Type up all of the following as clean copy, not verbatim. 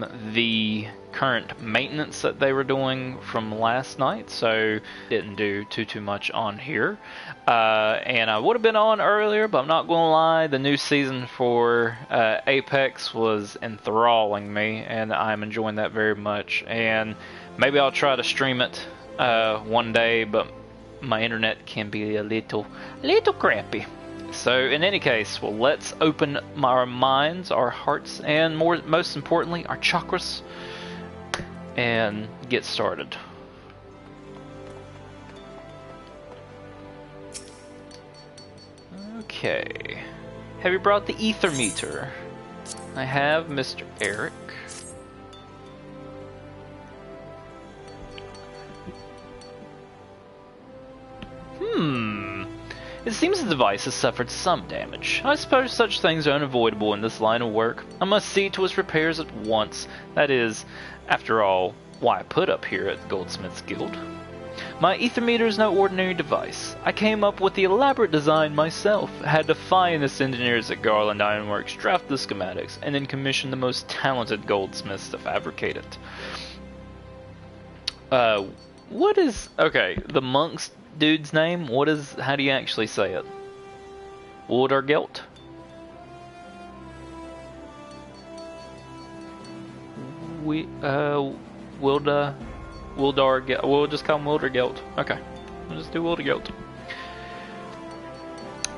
from the current maintenance that they were doing from last night, so didn't do too much on here. And I would have been on earlier, but I'm not gonna lie, the new season for Apex was enthralling me, and I'm enjoying that very much. And maybe I'll try to stream it one day, but my internet can be a little crappy. So in any case, well, let's open our minds, our hearts, and most importantly, our chakras, and get started. Okay. Have you brought the ether meter? I have, Mr. Eric. It seems the device has suffered some damage. I suppose such things are unavoidable in this line of work. I must see to its repairs at once. That is, after all, why I put up here at the Goldsmith's Guild. My ether meter is no ordinary device. I came up with the elaborate design myself, had the finest engineers at Garland Ironworks draft the schematics, and then commissioned the most talented goldsmiths to fabricate it. What is... okay, the monk's dude's name? How do you actually say it? Wildergelt? Wildargelt. We'll just call him Wildergelt. Okay. We'll just do Wildergelt.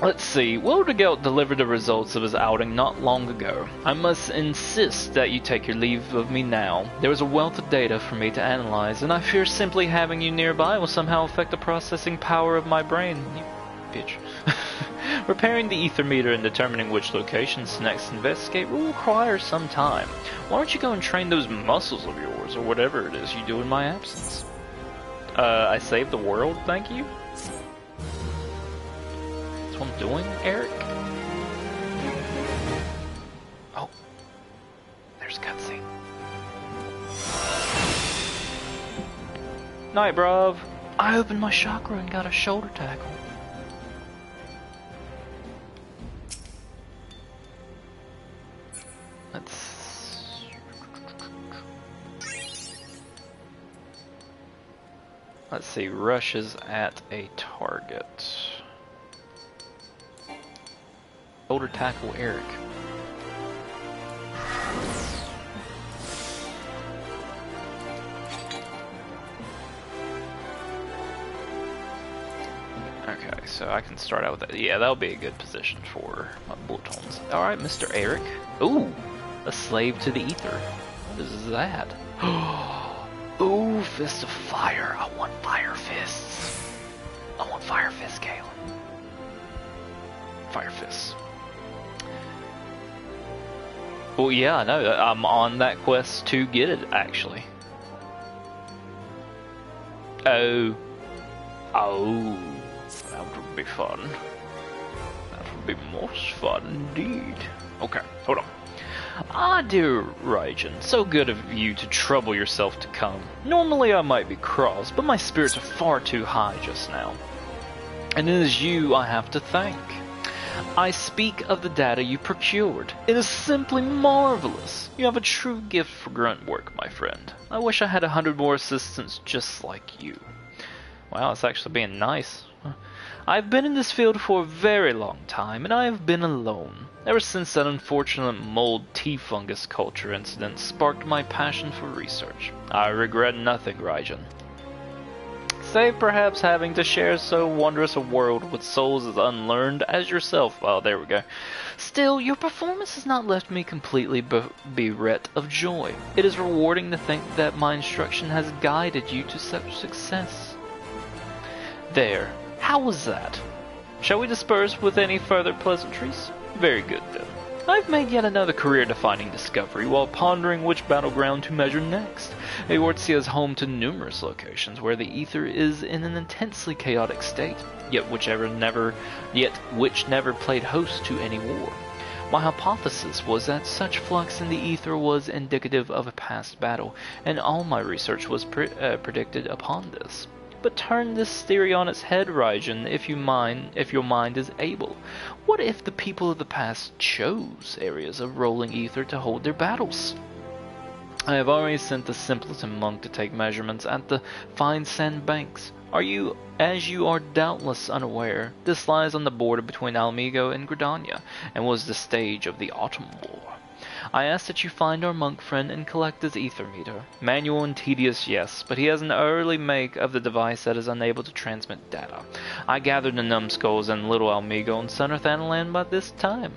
Let's see. Wildergelt delivered the results of his outing not long ago. I must insist that you take your leave of me now. There is a wealth of data for me to analyze, and I fear simply having you nearby will somehow affect the processing power of my brain. You bitch. Repairing the ether meter and determining which locations to next investigate will require some time. Why don't you go and train those muscles of yours, or whatever it is you do in my absence? I saved the world, thank you? That's what I'm doing, Eric? Oh. There's cutscene. Night, bruv. I opened my chakra and got a shoulder tackle. Let's see, rushes at a target. Shoulder tackle Eric. Okay, so I can start out with that. Yeah, that'll be a good position for my bullet holes. Alright, Mr. Eric. Ooh, a slave to the ether. What is that? Ooh, Fist of Fire. I want Fire Fists. I want Fire Fists, Galen. Fire Fists. Well, yeah, I know. I'm on that quest to get it, actually. Oh. Oh. That would be fun. That would be most fun indeed. Okay, hold on. Ah, dear Raijin, so good of you to trouble yourself to come. Normally I might be cross, but my spirits are far too high just now. And it is you I have to thank. I speak of the data you procured. It is simply marvelous. You have a true gift for grunt work, my friend. I wish I had 100 more assistants just like you. Wow, it's actually being nice. I've been in this field for a very long time, and I have been alone. Ever since that unfortunate mold tea fungus culture incident sparked my passion for research. I regret nothing, Raijin. Save perhaps having to share so wondrous a world with souls as unlearned as yourself. Oh, there we go. Still, your performance has not left me completely bereft of joy. It is rewarding to think that my instruction has guided you to such success. There. How was that? Shall we disperse with any further pleasantries? Very good, then. I've made yet another career-defining discovery while pondering which battleground to measure next. Eorzea is home to numerous locations where the ether is in an intensely chaotic state, yet which never played host to any war. My hypothesis was that such flux in the ether was indicative of a past battle, and all my research was predicted upon this. But turn this theory on its head, Raijin, if your mind is able. What if the people of the past chose areas of rolling ether to hold their battles? I have already sent the simpleton monk to take measurements at the fine sand banks. As you are doubtless unaware, this lies on the border between Almigo and Gridania, and was the stage of the Autumn War. I ask that you find our monk friend and collect his ether meter. Manual and tedious, yes, but he has an early make of the device that is unable to transmit data. I gathered the numbskulls in Little Almigo and Center Thanalan by this time.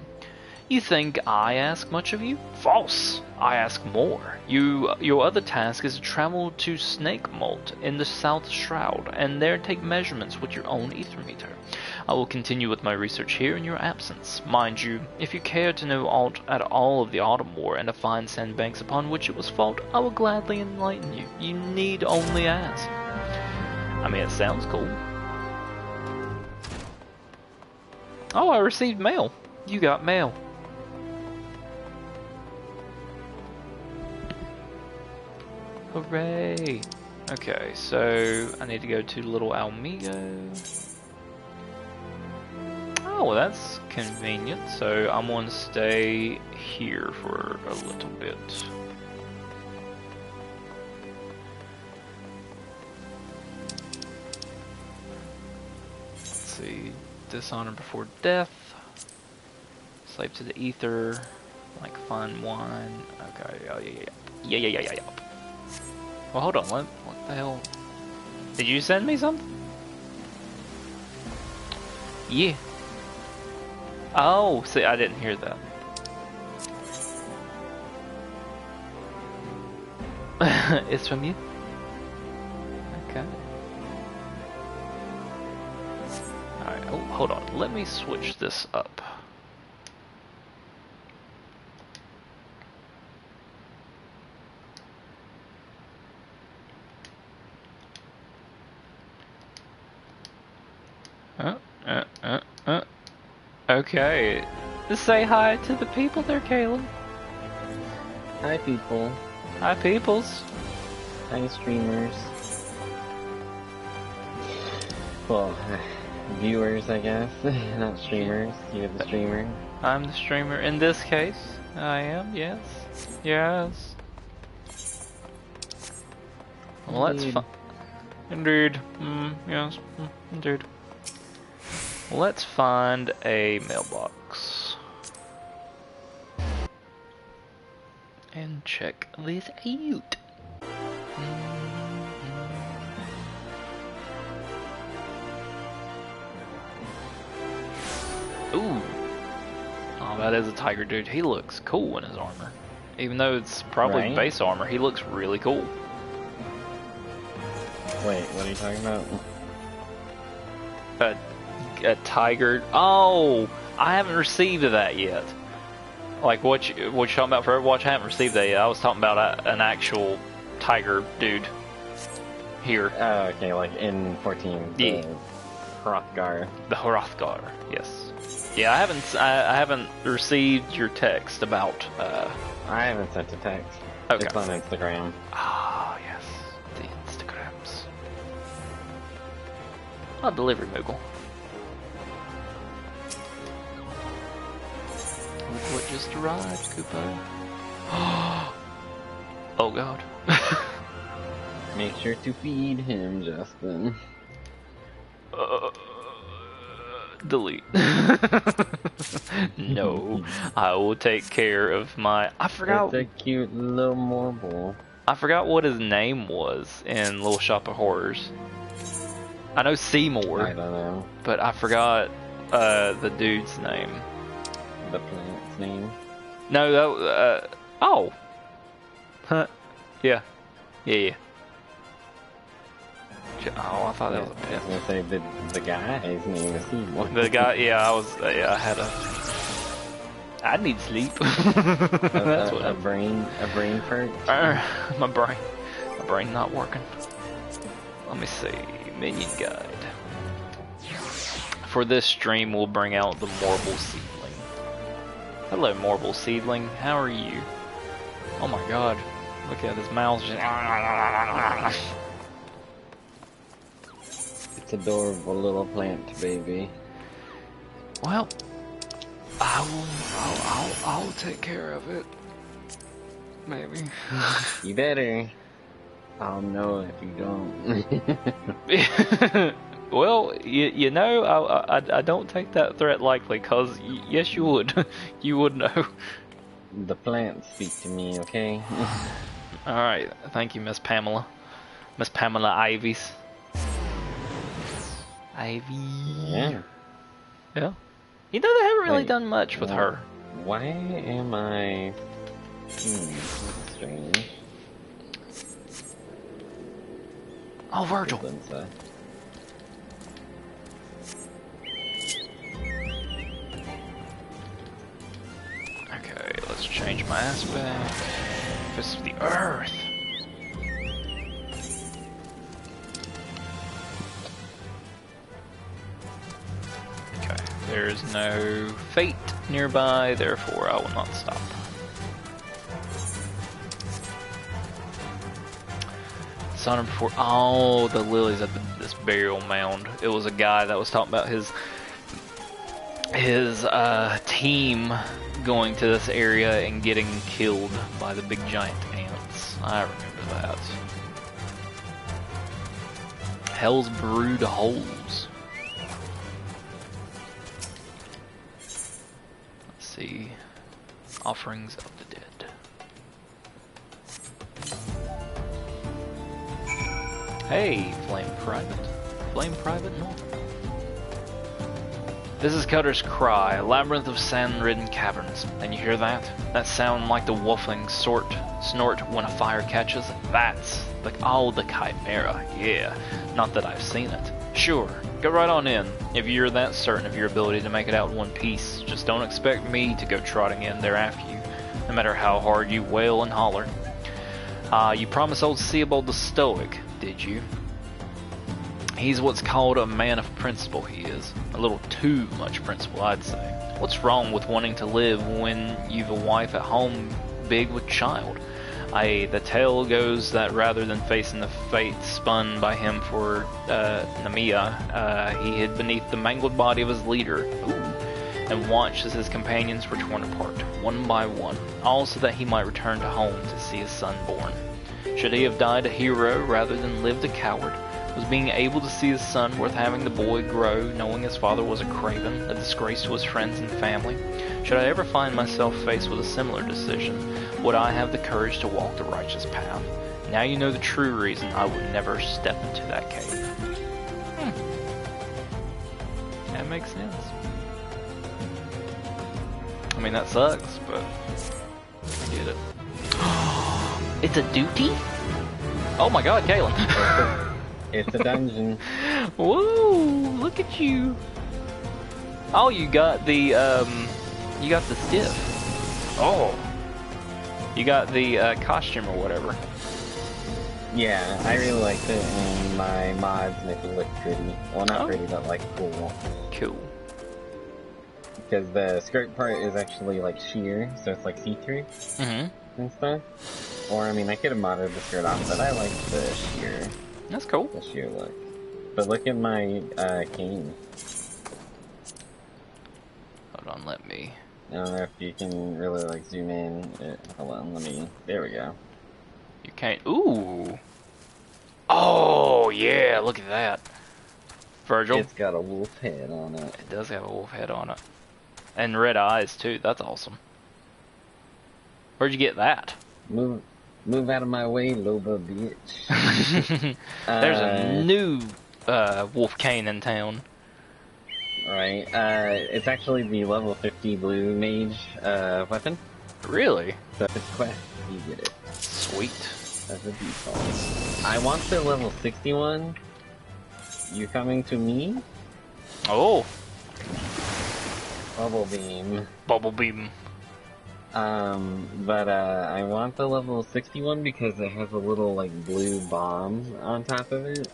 You think I ask much of you? False! I ask more. Your other task is to travel to Snake Moult in the South Shroud, and there take measurements with your own ether meter. I will continue with my research here in your absence. Mind you, if you care to know aught at all of the Autumn War and the fine sandbanks upon which it was fought, I will gladly enlighten you. You need only ask. I mean, it sounds cool. Oh, I received mail. You got mail. Hooray! Okay, so I need to go to Little Almigo. Oh, well, that's convenient. So I'm going to stay here for a little bit. Let's see. Dishonor before death. Slave to the ether. Like fine wine. Okay, yeah. Well, hold on, what the hell? Did you send me something? Yeah. Oh, see, I didn't hear that. It's from you? Okay. Alright, oh, hold on, let me switch this up. Okay. Just say hi to the people there, Caleb. Hi, people. Hi, peoples. Hi, streamers. Well, viewers, I guess. Not streamers. You're the streamer. I'm the streamer. In this case, I am, yes. Yes. Well, that's fun. Indeed. Yes. Indeed. Let's find a mailbox. And check this out. Ooh. Oh, that is a tiger dude. He looks cool in his armor. Even though it's probably base armor, he looks really cool. Wait, what are you talking about? A tiger. Oh, I haven't received that yet. Like what you talking about for Overwatch? I haven't received that yet. I was talking about an actual tiger dude here. Oh, okay, like in 14. Yeah. Hrothgar. The Hrothgar. Yes. Yeah, I haven't received your text about. I haven't sent a text. Okay. It's on Instagram. Ah, yes, the Instagrams. Oh, delivery Moogle. Look what just arrived, Koopa. Oh god. Make sure to feed him, Justin. Delete. No, I will take care of my. I forgot. It's a cute little marble. I forgot what his name was in Little Shop of Horrors. I know Seymour. I don't know. But I forgot the dude's name. The plant's name? No, that oh. Huh. Yeah. Yeah. Oh, I thought that was a pet. I was gonna say the guy's name is Seymour. The guy, yeah, I had a. I need sleep. That's what a brain fart. My brain not working. Let me see. Minion guide. For this stream, we'll bring out the Marble Seedling. Hello, Marble Seedling. How are you? Oh my God! Look at his mouth. It's adorable little plant, baby. Well, I'll take care of it. maybe. You better. I'll know if you don't. Well, you know, I don't take that threat lightly, cause yes, you would. You would know. The plants speak to me, okay? Alright, thank you, Miss Pamela. Miss Pamela Ivies. Ivy. Yeah. Yeah. You know, they haven't really Wait, done much with her. Why am I... that's strange. Oh, Virgil. Okay, let's change my aspect. Fist of the Earth. Okay, there is no fate nearby, therefore I will not stop. Son of before. Oh, the lilies at this burial mound. It was a guy that was talking about his team going to this area and getting killed by the big giant ants. I remember that. Hell's Brood Holes. Let's see. Offerings of the Dead. Hey, Flame Private. Flame Private North. This is Cutter's Cry, a labyrinth of sand-ridden caverns. And you hear that? That sound like the wolfing snort when a fire catches? That's the Chimera, yeah. Not that I've seen it. Sure, go right on in, if you're that certain of your ability to make it out in one piece. Just don't expect me to go trotting in there after you, no matter how hard you wail and holler. You promised old Seabold the Stoic, did you? He's what's called a man of principle, he is. A little too much principle, I'd say. What's wrong with wanting to live when you've a wife at home big with child? The tale goes that rather than facing the fate spun by him for Nemea, he hid beneath the mangled body of his leader, and watched as his companions were torn apart, one by one, all so that he might return to home to see his son born. Should he have died a hero rather than lived a coward? Was being able to see his son worth having the boy grow, knowing his father was a craven, a disgrace to his friends and family? Should I ever find myself faced with a similar decision, would I have the courage to walk the righteous path? Now you know the true reason I would never step into that cave. That makes sense. I mean, that sucks, but I get it. It's a duty? Oh my god, Kalen. It's a dungeon. Whoa, look at you. Oh, you got the stiff. Oh. You got the costume or whatever. Yeah, I really liked it, and my mods make it look pretty. Well, not pretty, but like cool. Cool. Because the skirt part is actually like sheer, so it's like see-through and stuff. Or, I mean, I could have modded the skirt off, but I like the sheer. That's cool. The sheer look. But look at my cane. Hold on, let me. I don't know if you can really like zoom in. Hold on, let me. There we go. You can't. Ooh. Oh yeah, look at that. Virgil. It's got a wolf head on it. It does have a wolf head on it, and red eyes too. That's awesome. Where'd you get that? Move out of my way, Loba bitch. There's a new wolf cane in town. Right. It's actually the level 50 Blue Mage weapon. Really? So if it's quest, you get it. Sweet. As a default. I want the level 61. You coming to me? Oh. Bubble beam. Bubble beam. But I want the level 61 because it has a little, like, blue bomb on top of it.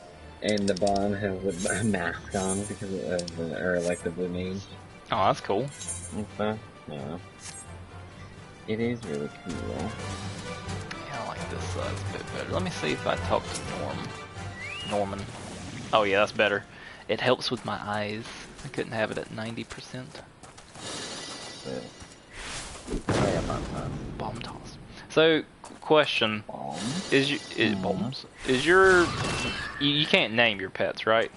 And the bomb has a mask on because of the Blue Mage. Oh, that's cool. And stuff. Yeah. It is really cool. Yeah, I like this a bit better. Let me see if I talk to Norman. Oh yeah, that's better. It helps with my eyes. I couldn't have it at 90%. Oh yeah, bomb toss. Bomb toss. So, question. Bombs? Bombs? Is your... You can't name your pets, right?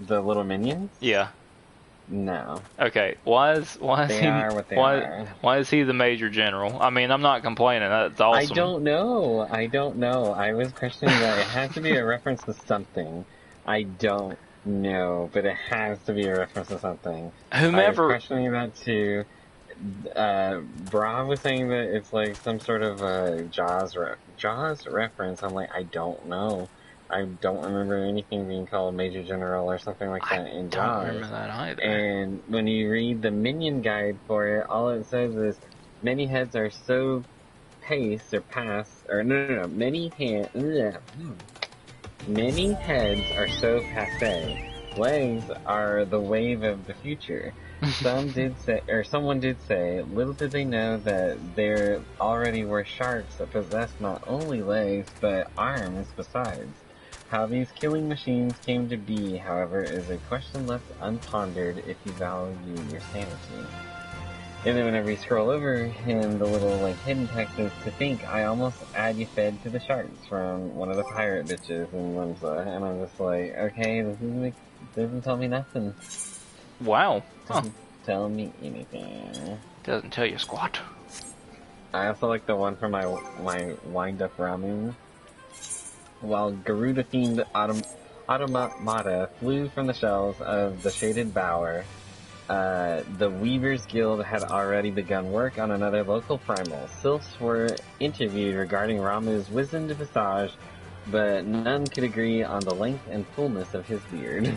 The little minions? Yeah. No. Okay, why is They he are what they are. why is he the Major General? I mean, I'm not complaining. That's awesome. I don't know. I was questioning that. It has to be a reference to something. I don't know, but it has to be a reference to something. Whomever... I was questioning that too. Bra was saying that it's like some sort of Jaws reference. I'm like, I don't know. I don't remember anything being called Major General or something like that in Jaws. I don't remember that either. And when you read the minion guide for it, all it says is many heads are so many heads are so passe. Legs are the wave of the future. Someone did say, little did they know that there already were sharks that possessed not only legs, but arms besides. How these killing machines came to be, however, is a question left unpondered if you value your sanity. And then whenever you scroll over in the little hidden text is to think, I almost add you fed to the sharks from one of the pirate bitches in Limsa, and I'm just like, okay, this doesn't tell me nothing. Wow. Doesn't tell me anything. Doesn't tell you squat. I also like the one from my wind-up ramen. While Garuda-themed automata flew from the shelves of the Shaded Bower, the Weavers Guild had already begun work on another local primal. Sylphs were interviewed regarding Ramu's wizened visage, but none could agree on the length and fullness of his beard.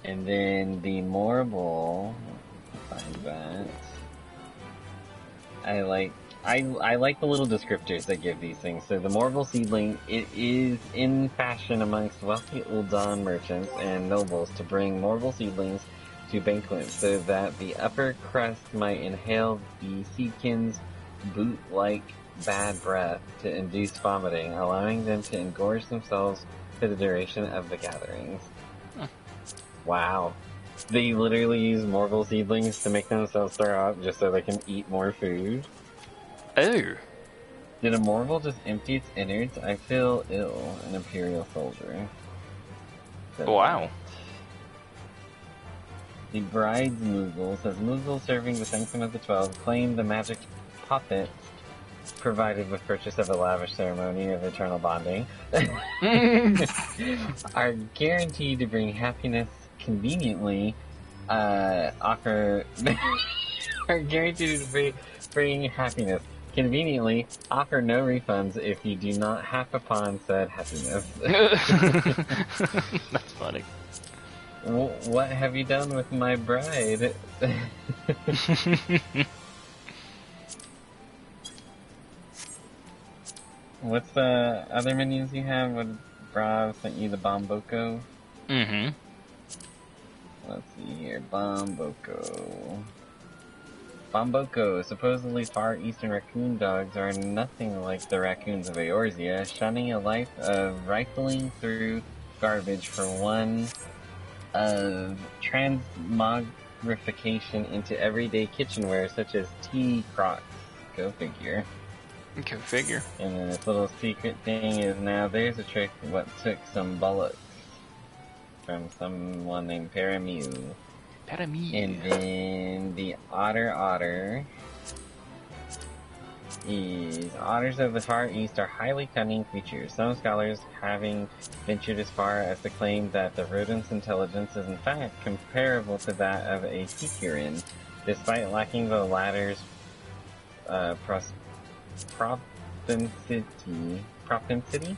And then the Morble, find that. I like the little descriptors they give these things. So the Morble seedling, it is in fashion amongst wealthy Uldan merchants and nobles to bring Morble seedlings to banquets so that the upper crust might inhale the seedkin's boot-like bad breath to induce vomiting, allowing them to engorge themselves for the duration of the gatherings. Wow. They literally use Morble seedlings to make themselves throw up just so they can eat more food. Oh. Did a Morble just empty its innards? I feel ill, an Imperial soldier. Wow. The Bride's Moogle says, Moogle serving the Sanctum of the 12 claim the magic puppet provided with purchase of a lavish ceremony of eternal bonding are guaranteed to bring happiness conveniently offer are guaranteed to bring happiness conveniently offer no refunds if you do not hap upon said happiness. That's funny. What have you done with my bride? What's the other minions you have? What Brav sent you the Bomboko? Mm-hmm. Let's see here. Bomboko. Bomboko, supposedly far eastern raccoon dogs, are nothing like the raccoons of Eorzea, shunning a life of rifling through garbage for one of transmogrification into everyday kitchenware such as tea crocks. Go figure. Go figure. And then this little secret thing is now there's a trick what took some bullocks from someone named Paramew. And then the otter is otters of the Far East are highly cunning creatures. Some scholars having ventured as far as to claim that the rodent's intelligence is in fact comparable to that of a Kikurin, despite lacking the latter's propensity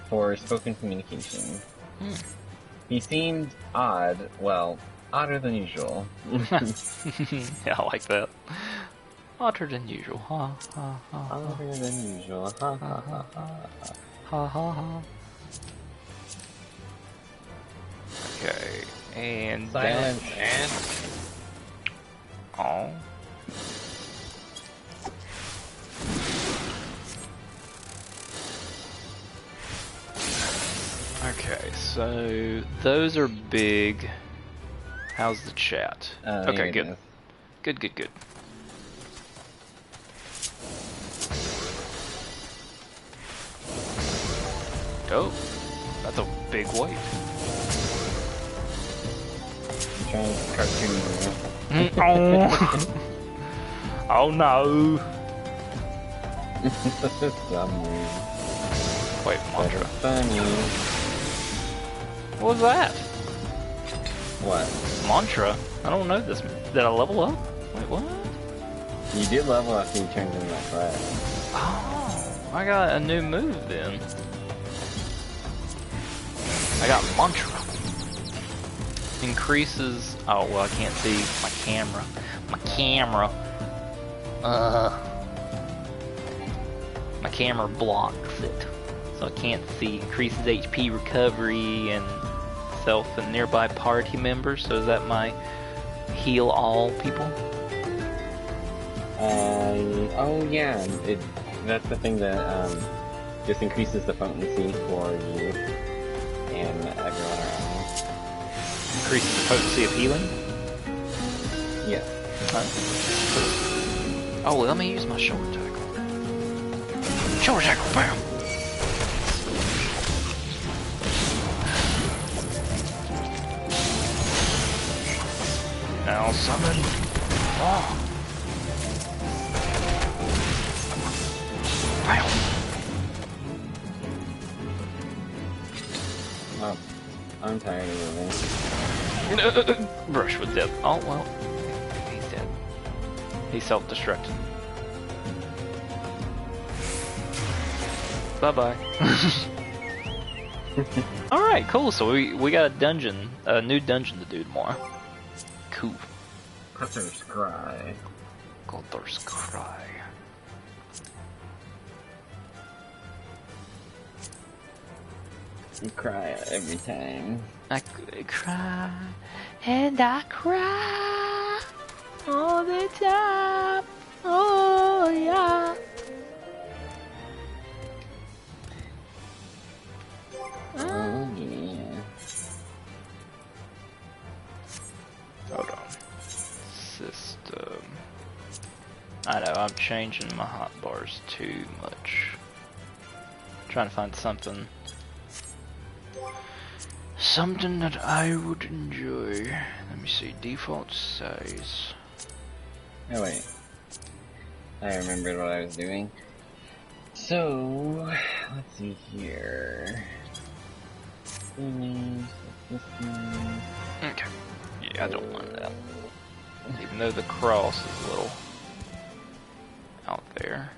for spoken communication. He seemed odd, well, odder than usual. Yeah, I like that. Odder than usual, ha ha ha. Odder than usual, ha ha ha ha. Ha ha ha. Okay, and silence and... Oh. Okay, so those are big. How's the chat? Here Okay, it good. is. Good, good, good. Oh, that's a big weight. I'm trying to cartoon Oh. Oh no. Somewhere. Wait, mantra. Funny. What was that? What? Mantra? I don't know this. Did I level up? Wait, what? You did level after you turned into that class. Oh, I got a new move then. I got mantra. Increases. Oh well, I can't see my camera. My camera. My camera blocks it, so I can't see. Increases HP recovery and self and nearby party members. So is that my heal all people? Oh yeah, that's the thing that just increases the potency for you and everyone around. Increases the potency of healing. Yeah. Oh, let me use my shoulder tackle. Shoulder tackle, bam! Now summon. Oh. Bam! Oh, I'm tired of moving. Brush with death. Oh, well. He's dead. He's self-destructed. Bye-bye. Alright, cool. So we got a new dungeon to do tomorrow. Cool. Cutter's Cry. Cutter's Cry. You cry every time. I cry, and I cry all the time. Oh, yeah. Oh, yeah. Hold on. System. I know, I'm changing my hotbars too much. Trying to find something. Something that I would enjoy. Let me see, default size. Oh wait. I remembered what I was doing. So, let's see here. Okay. Yeah, I don't want that. Even though the cross is a little out there.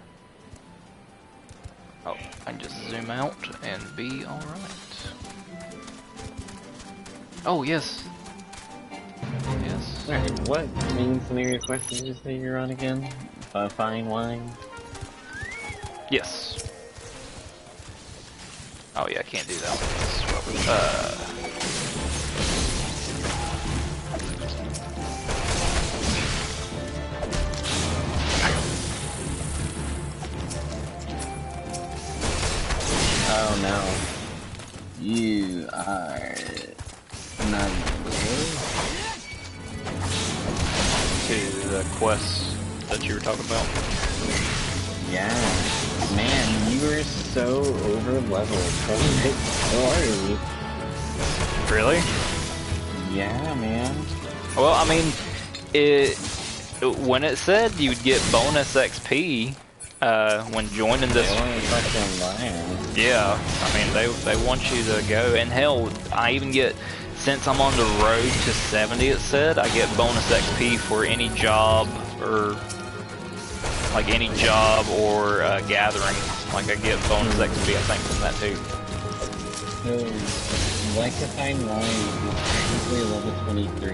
Oh, I can just zoom out and be alright. Oh, yes. Yes. Alright, what main scenario quest did you say you're on again? Fine wine? Yes. Oh yeah, I can't do that one. Oh no. You are not good. To the quests that you were talking about. Yeah. Man, you are so over leveled from this story. Really? Yeah, man. Well, I mean, when it said you'd get bonus XP when joining this. They only fucking lying. Yeah, I mean they want you to go, and hell, I even get, since I'm on the road to 70, it said I get bonus XP for any job or gathering. Like I get bonus XP, I think, from that too. So, like the fine wine is technically a level 23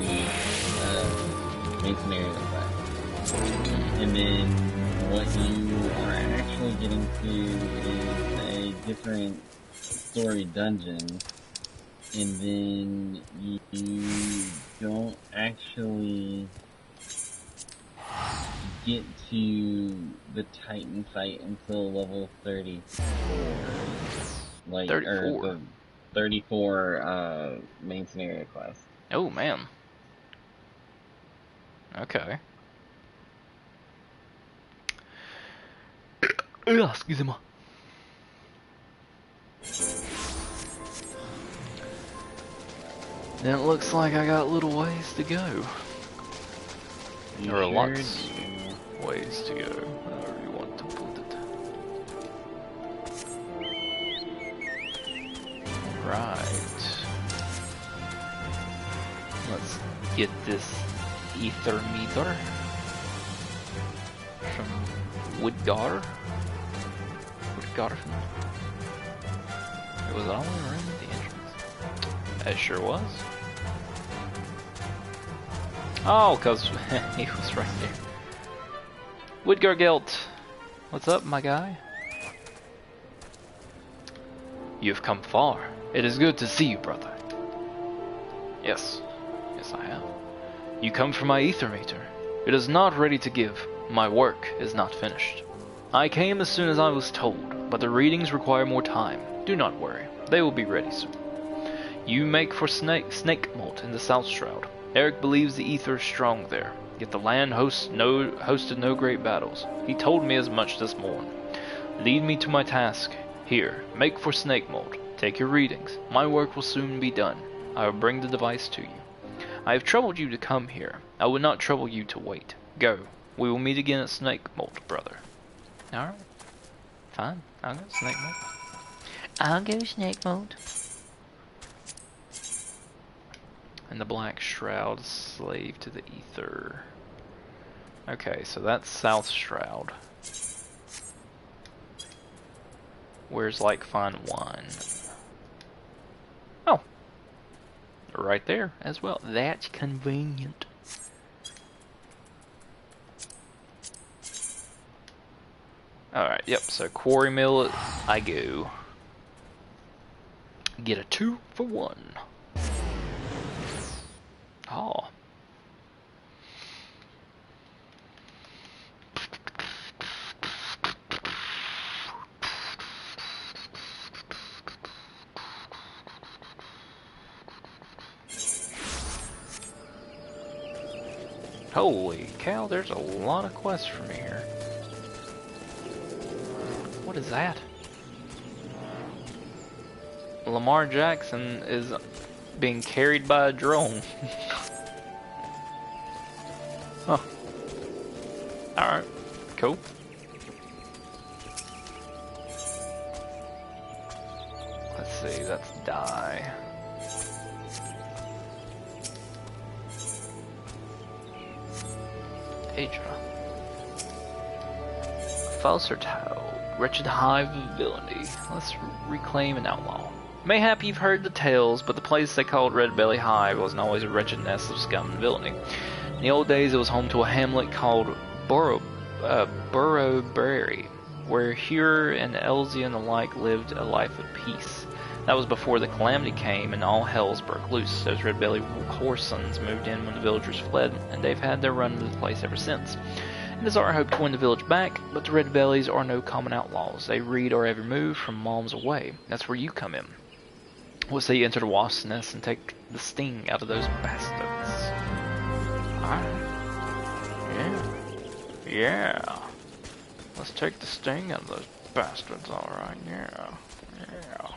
main scenario class. And then what you are actually getting to is a different story dungeon. And then you don't actually get to the Titan fight until level 34. Like, 34. or the 34 main scenario class. Oh man. Okay. Excusez-moi. Then it looks like I got little ways to go. You There are sure lots do. ways to go, however you want to put it. Right. Let's get this ether meter from Woodgar. Woodgarden. It was all around the entrance. It sure was. Oh, cause he was right there. Woodgargelt, what's up, my guy? You've come far. It is good to see you, brother. Yes, yes I have. You come from my ether meter. It is not ready to give. My work is not finished. I came as soon as I was told, but the readings require more time. Do not worry, they will be ready soon. You make for snake mold in the South Shroud. Eric believes the ether is strong there, yet the land hosted no great battles. He told me as much this morn. Lead me to my task. Here, make for snake mold. Take your readings. My work will soon be done. I will bring the device to you. I have troubled you to come here. I would not trouble you to wait. Go. We will meet again at snake mold, brother. Alright. Fine. I'll go snake mold. I'll go snake mold. And the Black Shroud, slave to the ether. Okay, so that's South Shroud. Where's like fine wine? Oh, right there as well. That's convenient. Alright, yep, so Quarry Mill I go. Get a 2 for 1. Oh. Holy cow, there's a lot of quests for me here. What is that? Lamar Jackson is being carried by a drone. Huh. Alright, cool. Let's see, that's die. Adra. Falser Tau, wretched hive of villainy. Let's reclaim an outlaw. Mayhap you've heard the tales, but the place they called Red Belly Hive wasn't always a wretched nest of scum and villainy. In the old days, it was home to a hamlet called Burrowbury, where Hur and Elsie and the like lived a life of peace. That was before the calamity came and all hells broke loose. Those Red Belly whoresons moved in when the villagers fled, and they've had their run to the place ever since. It is our hope to win the village back, but the Red Bellies are no common outlaws. They read our every move from miles away. That's where you come in. We'll see you enter the wasp's nest and take the sting out of those bastards. Alright. Yeah. Let's take the sting out of those bastards, alright. Yeah. Yeah.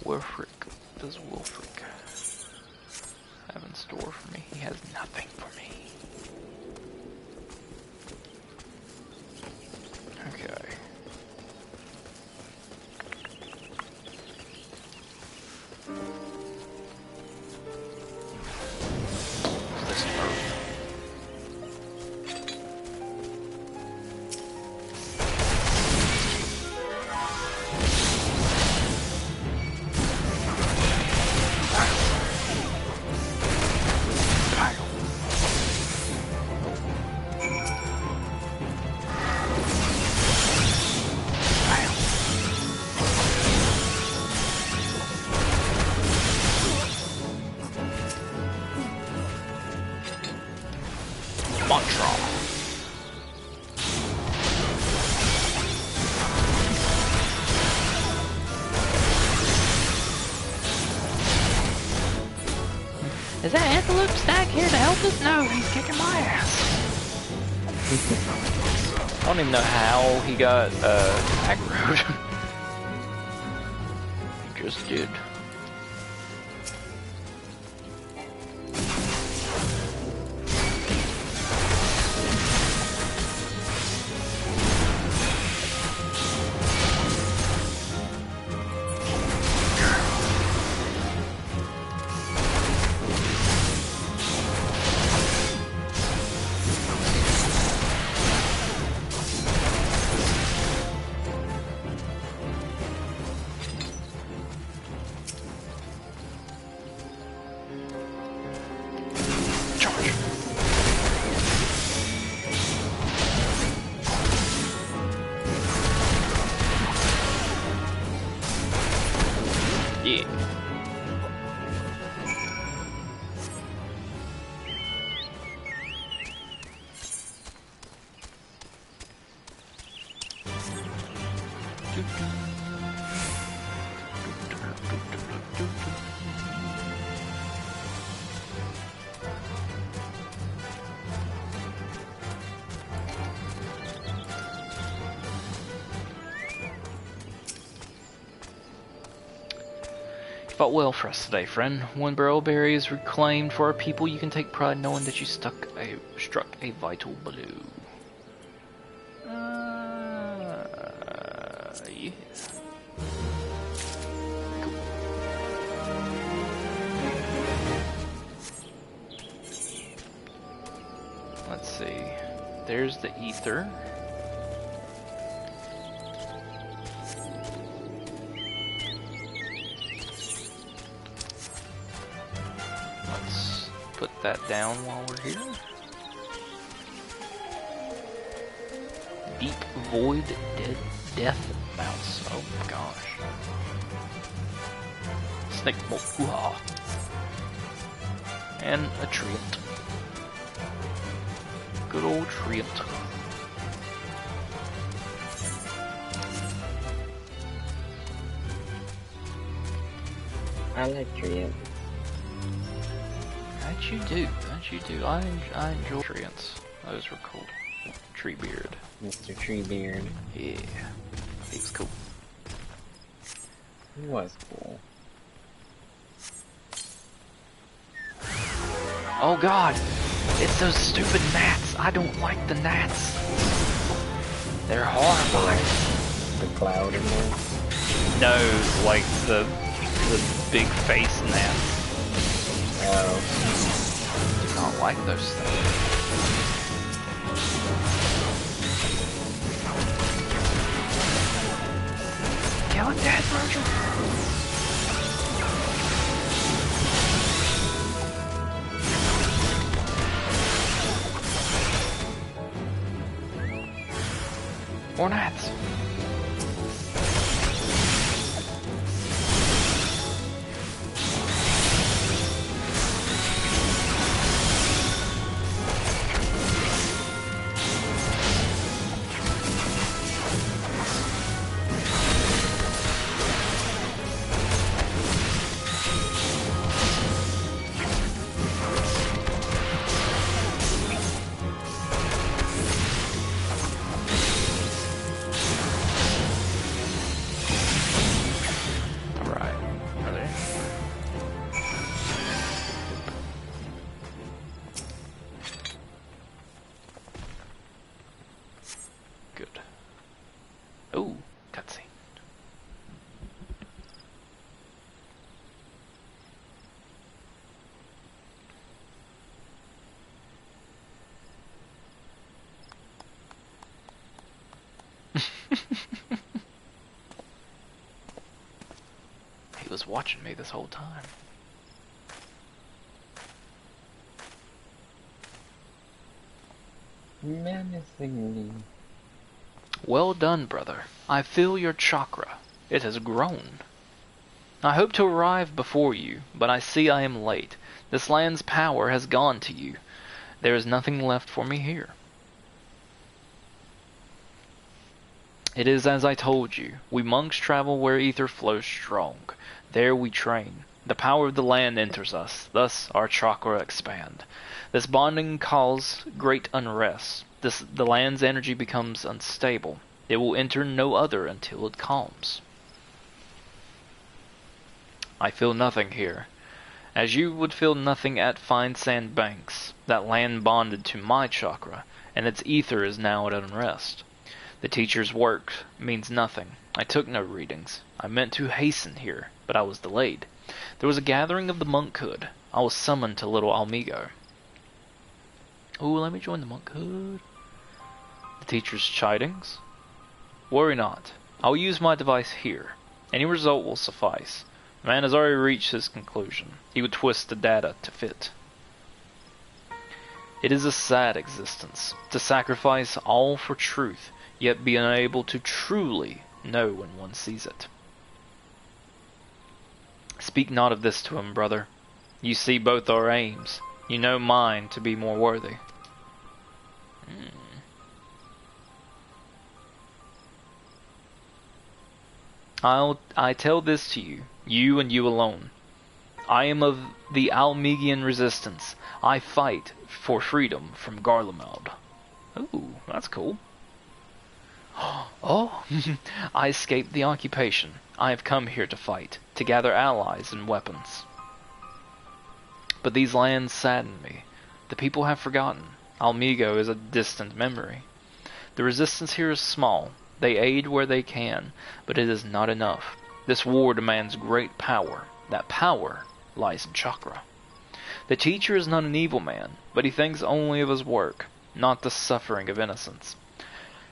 Wolfric. What does Wolfric have in store for me? He has nothing for me. Okay. What's this earth? Is that antelope stack here to help us? No, he's kicking my ass. I don't even know how he got aggroed. He just did. Fought well for us today, friend. When Barrelberry is reclaimed for our people, you can take pride knowing that you struck a vital blow. Yeah. Cool. Let's see. There's the ether. Put that down while we're here. Deep Void Death Mouse. Oh my gosh. Snake Mokuha. And a treant. Good old treant. I like treant. That you do. I enjoy treants. Those were cool. Treebeard. Mr. Treebeard. Yeah. He was cool. He was cool. Oh god! It's those stupid gnats! I don't like the gnats! They're horrifying. The cloud in there? No, like the big face gnats. Oh. Do not like those things. Kill it dead, Virgil! More gnats! He was watching me this whole time. Menacingly. Well done, brother. I feel your chakra. It has grown. I hope to arrive before you, but I see I am late. This land's power has gone to you. There is nothing left for me here. It is as I told you. We monks travel where ether flows strong. There we train. The power of the land enters us, thus our chakra expand. This bonding causes great unrest. The land's energy becomes unstable. It will enter no other until it calms. I feel nothing here. As you would feel nothing at fine sand banks, that land bonded to my chakra, and its ether is now at unrest. The teacher's work means nothing. I took no readings. I meant to hasten here, but I was delayed. There was a gathering of the monkhood. I was summoned to Little Almigo. Ooh, let me join the monkhood. The teacher's chidings? Worry not. I will use my device here. Any result will suffice. The man has already reached his conclusion. He would twist the data to fit. It is a sad existence, to sacrifice all for truth, yet be unable to truly know when one sees it. Speak not of this to him, brother. You see both our aims. You know mine to be more worthy. I tell this to you, you and you alone. I am of the Almegian resistance. I fight for freedom from Garlemald. Ooh, that's cool. Oh, I escaped the occupation. I have come here to fight, to gather allies and weapons. But these lands sadden me. The people have forgotten. Almigo is a distant memory. The resistance here is small. They aid where they can, but it is not enough. This war demands great power. That power lies in Chakra. The teacher is not an evil man, but he thinks only of his work, not the suffering of innocence.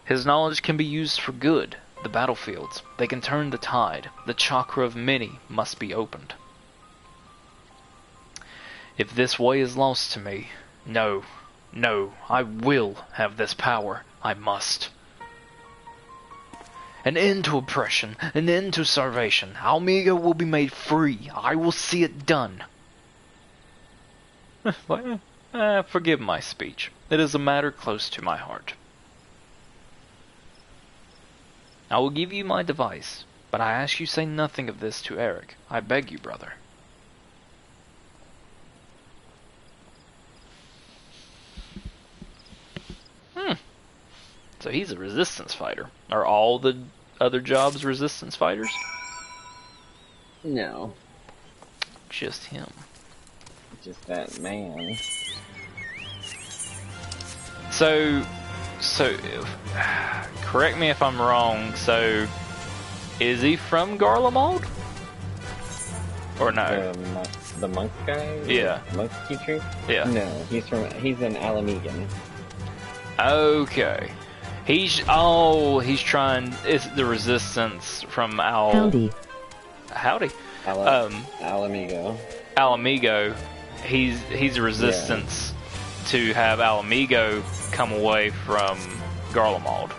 His knowledge can be used for good. The battlefields, they can turn the tide. The Chakra of many must be opened. If this way is lost to me, no, I will have this power. I must. An end to oppression, an end to starvation. Almigo will be made free. I will see it done. Forgive my speech. It is a matter close to my heart. I will give you my device, but I ask you say nothing of this to Eric. I beg you, brother. So he's a resistance fighter. Are all the other jobs resistance fighters? No. Just him. Just that man. So, correct me if I'm wrong, so, is he from Garlemald? Or no? The monk guy? Yeah. Monk teacher? Yeah. No, he's an Alamegan. Okay. He's trying, it's the resistance from Howdy. Alamigo. Alamigo. He's a resistance to have Alamigo come away from Garlemald.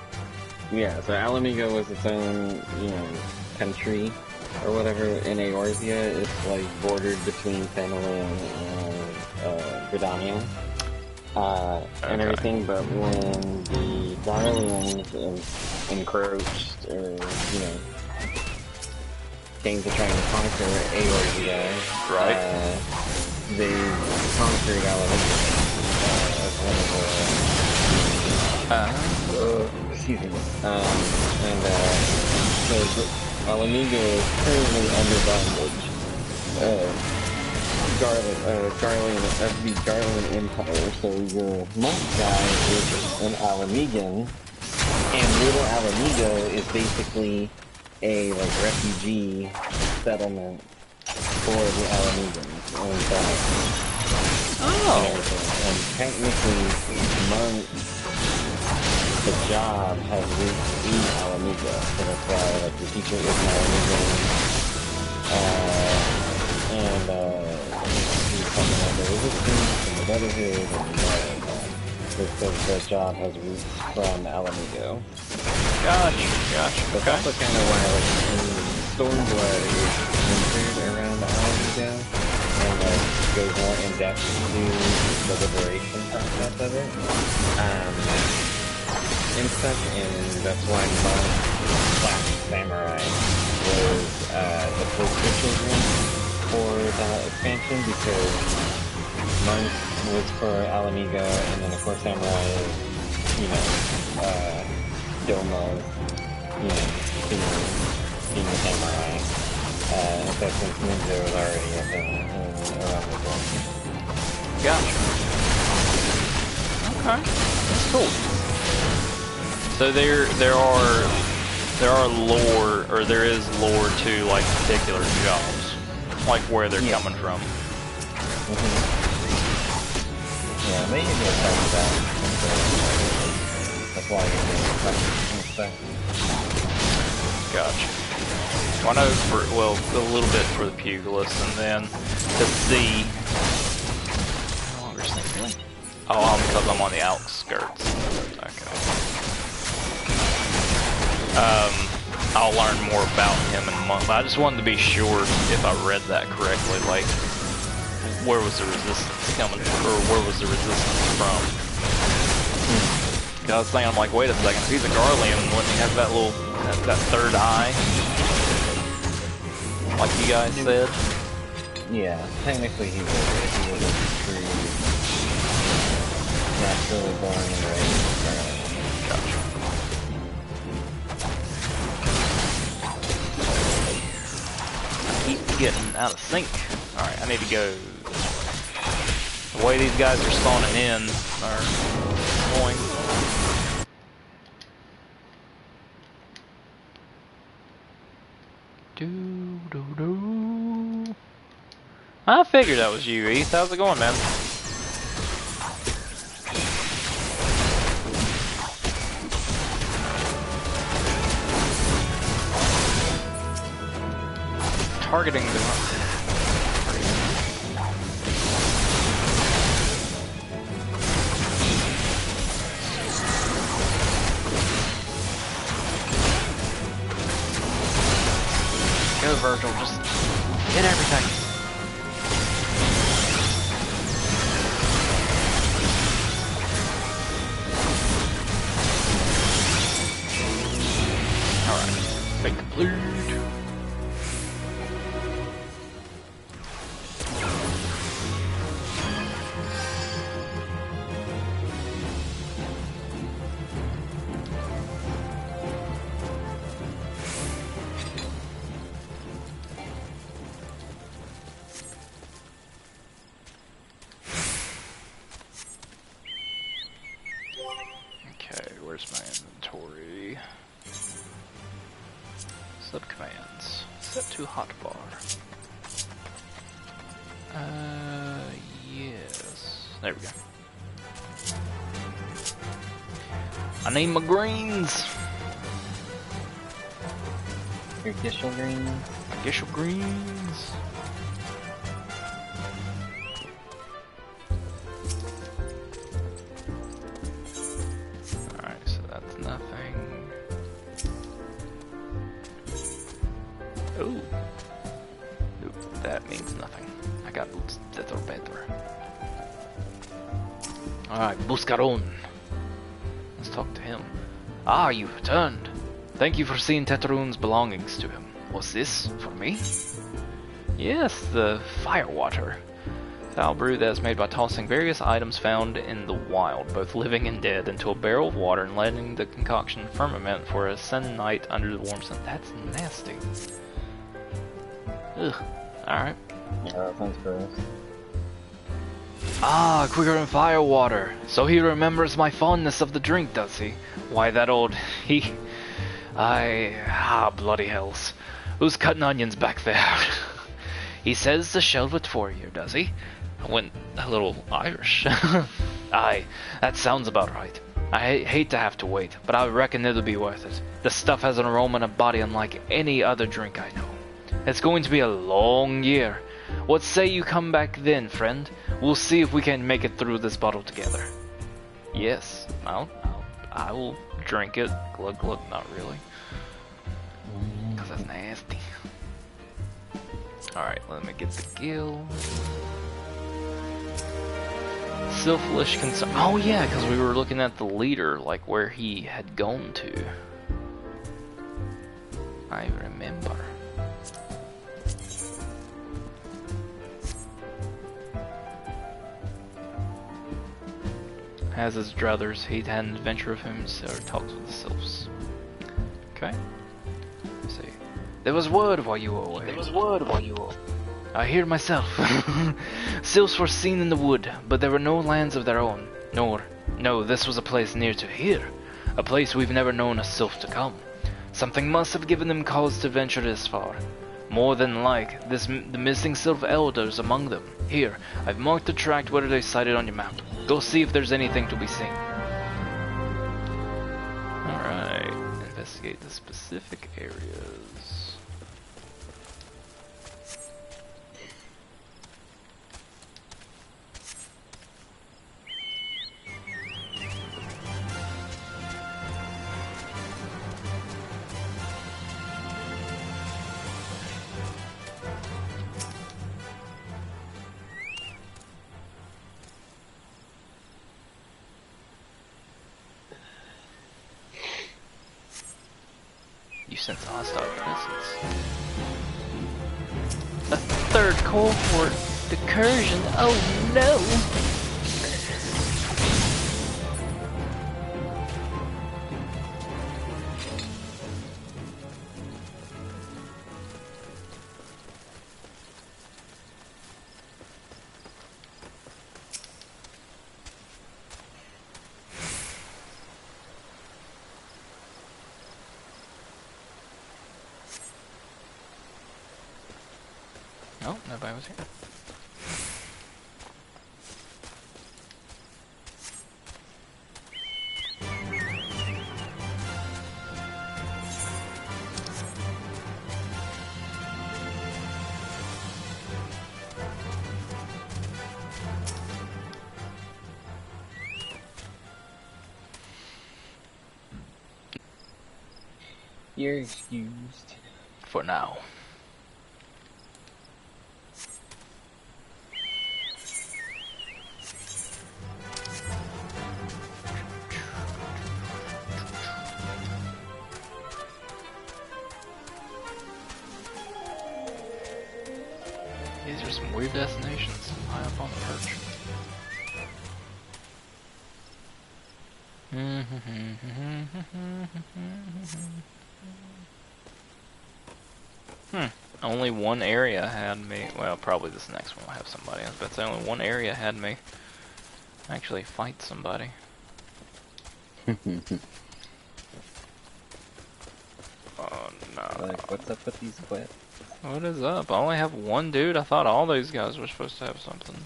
Yeah, so Alamigo was its own, country or whatever in Eorzea. It's like bordered between Fenelon and Gridania. And everything, but when the Garleans encroached, or, came to try and conquer Eorzea, right? They conquered Alamigo as one of the... excuse me. So Alamigo is currently under bondage. The Garland Empire. So your monk guy is an Alamegan, and Little Alamigo is basically a refugee settlement for the Alamegans. And technically, monks, the job has roots in Alamigo, so that's why the teacher is an Alamegan, and he's talking about the resistance and the brotherhood, and because the job has roots from Alamigo. Gotcha. That's also kind of why Stormblood is centered around Alamigo, and goes more in depth to the liberation process of it. And such, and that's why Monk / Samurai was the poster children for the expansion because Monk was for Alamigo, and then of course Samurai is, you know, Domo, you know, being a samurai. So since Ninja was already around the world. Gotcha. Okay, that's cool. So there are lore, or there is lore to like particular jobs, like where they're coming from. Yeah, they usually tell you that. That's why you're doing questions and stuff. Gotcha. Well, I know a little bit for the pugilist, and then to see. Oh, because I'm on the outskirts. Okay. I'll learn more about him in a month. I just wanted to be sure if I read that correctly, like, where was the resistance coming from, or where was the resistance from? Because I was thinking, I'm like, wait a second, if he's a Garlean, wouldn't he have that little, that third eye? Like you guys said? Yeah, technically he was a true, naturally born and raised Garlean. Gotcha. Keep getting out of sync. Alright, I need to go. The way these guys are spawning in are annoying. Do. I figured that was you, Heath. How's it going, man? Targeting the go, Virgil, just hit everything. Alright, big complete. Where's my inventory? Subcommands. Set to hotbar. Yes. There we go. I need my greens. Your Gishel greens? My Gishel greens. Alright, Buscaron. Let's talk to him. Ah, you've returned. Thank you for seeing Tetrun's belongings to him. Was this for me? Yes, the firewater. Foul brew that is made by tossing various items found in the wild, both living and dead, into a barrel of water and letting the concoction ferment for a night under the warm sun. That's nasty. Ugh. Alright. Yeah, that sounds gross. Ah, quicker than firewater. So he remembers my fondness of the drink, does he? Why, that old... bloody hells. Who's cutting onions back there? He says to shelve it for you, does he? I went a little Irish. Aye, that sounds about right. I hate to have to wait, but I reckon it'll be worth it. The stuff has an aroma and a body unlike any other drink I know. It's going to be a long year. What say you come back then, friend? We'll see if we can make it through this bottle together. Yes, I will drink it. Glug glug, not really. Because that's nasty. Alright, let me get the gill. Selfish concern. Oh yeah, because we were looking at the leader, like where he had gone to. I remember. As his druthers, he had an adventure of himself, talks with the sylphs. Okay. Let's see. There was word while you were away. I hear myself. Sylphs were seen in the wood, but there were no lands of their own. No, this was a place near to here. A place we've never known a sylph to come. Something must have given them cause to venture this far. More than like, the missing sylph elders among them. Here, I've marked the tract where they sighted on your map. Go see if there's anything to be seen. Alright, investigate the specific areas. You sense a hostile presence. A third cohort decursion. Oh no! Oh, nobody was here. You're excused. For now. These are some weird destinations high up on the perch. Only one area had me. Well, probably this next one will have somebody else, but only one area had me actually fight somebody. Oh no. Like, what's up with these quests? What is up? I only have one dude. I thought all these guys were supposed to have something.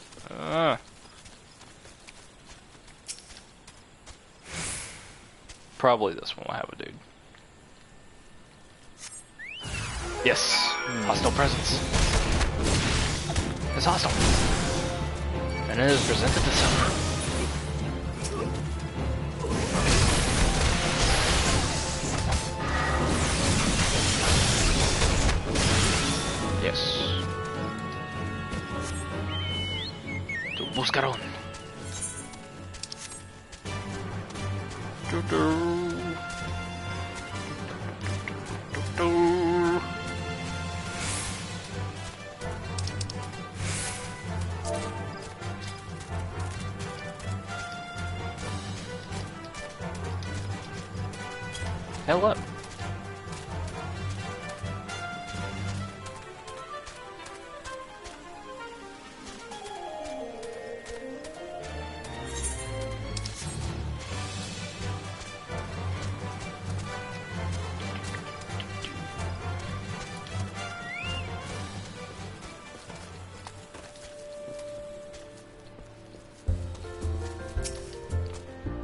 Probably this one will have a dude. Yes! Hostile presence. It's hostile. And it has presented itself. Yes. Tu buscaron. Hell up.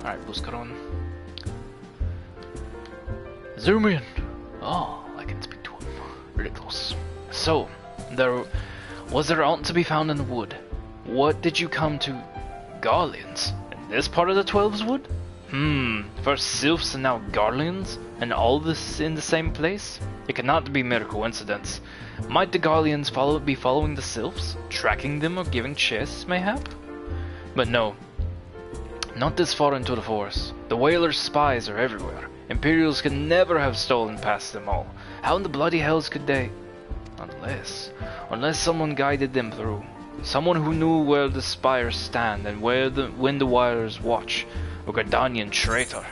Alright, buscaron. Zoom in! Oh, I can speak to him. Ridiculous. So, was there aught to be found in the wood? What did you come to? Garlands? In this part of the Twelves Wood? First sylphs and now garlands? And all this in the same place? It cannot be mere coincidence. Might the garlands be following the sylphs? Tracking them or giving chests, mayhap? But no. Not this far into the forest. The whalers' spies are everywhere. Imperials could never have stolen past them all. How in the bloody hells could they? Unless someone guided them through. Someone who knew where the spires stand and when the wires watch. A Gardanian traitor.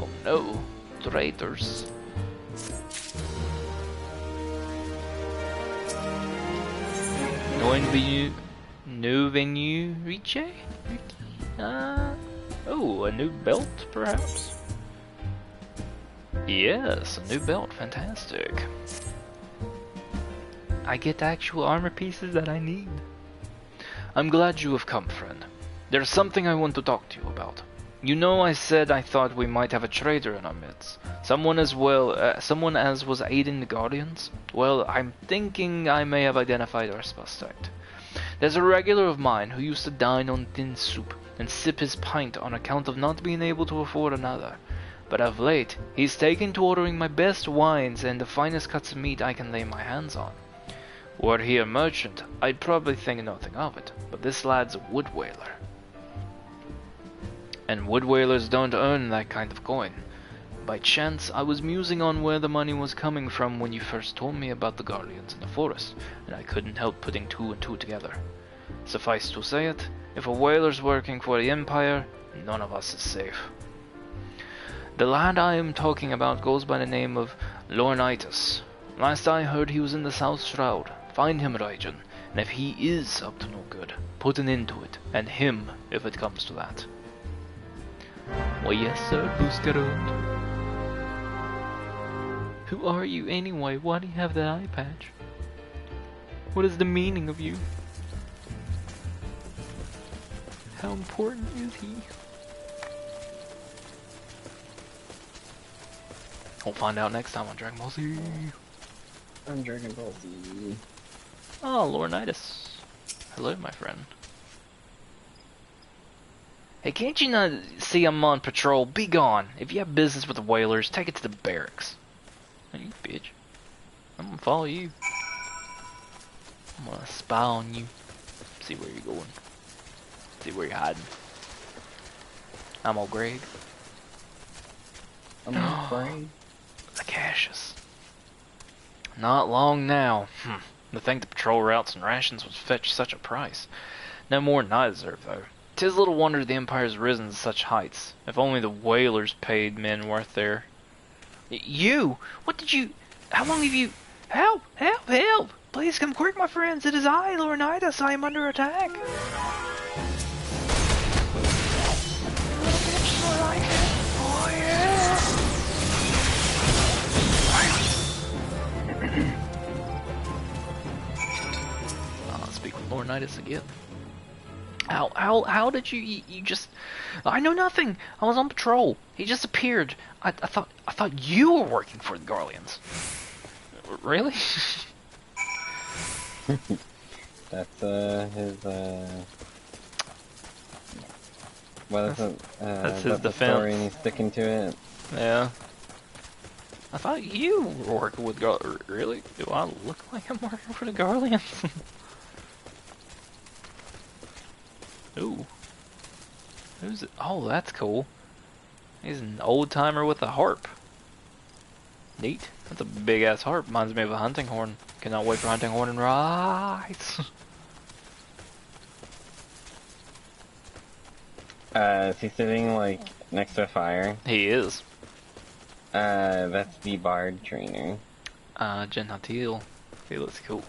Oh no, traitors. New venue, Riche? Oh, a new belt, perhaps? Yes, a new belt, fantastic. I get actual armor pieces that I need. I'm glad you have come, friend. There's something I want to talk to you about. You know, I said I thought we might have a traitor in our midst. Someone as was aiding the Guardians. Well, I'm thinking I may have identified our suspect. There's a regular of mine who used to dine on thin soup and sip his pint on account of not being able to afford another. But of late, he's taken to ordering my best wines and the finest cuts of meat I can lay my hands on. Were he a merchant, I'd probably think nothing of it, but this lad's a wood whaler. And wood whalers don't earn that kind of coin. By chance, I was musing on where the money was coming from when you first told me about the Guardians in the forest, and I couldn't help putting two and two together. Suffice to say it, if a whaler's working for the Empire, none of us is safe. The lad I am talking about goes by the name of Lornitis. Last I heard he was in the South Shroud. Find him, Rajan, and if he is up to no good, put an end to it, and him if it comes to that. Well, yes, sir, Buscarot. Who are you anyway? Why do you have that eye patch? What is the meaning of you? How important is he? We'll find out next time on Dragon Ball Z. On Dragon Ball Z. Oh, Lornitis. Hello, my friend. Hey, can't you not see I'm on patrol? Be gone. If you have business with the whalers, take it to the barracks. Hey, you bitch. I'm gonna follow you. I'm gonna spy on you. See where you're going. See where you're hiding. I'm old Greg. I'm afraid. The caches. Not long now. To think the patrol routes and rations would fetch such a price. No more than I deserve, though. 'Tis little wonder the Empire's risen to such heights. If only the whalers paid men worth their... You! What did you... How long have you... Help! Help! Help! Please come quick, my friends. It is I, Lornitis. I am under attack. Oh, yeah! I'll speak with Lornitis again. How did you just... I know nothing. I was on patrol. He just appeared. I thought you were working for the Guardians. Really? That's his what is it? That's his the defense. Story and he's sticking to it. Yeah. I thought you were working with Really? Do I look like I'm working for the Guardians? Ooh. Who's it? Oh, that's cool. He's an old timer with a harp. Neat. That's a big ass harp. Reminds me of a hunting horn. Cannot wait for hunting horn and rides. Is he sitting like next to a fire? He is. That's the bard trainer. Gentil. He looks cool.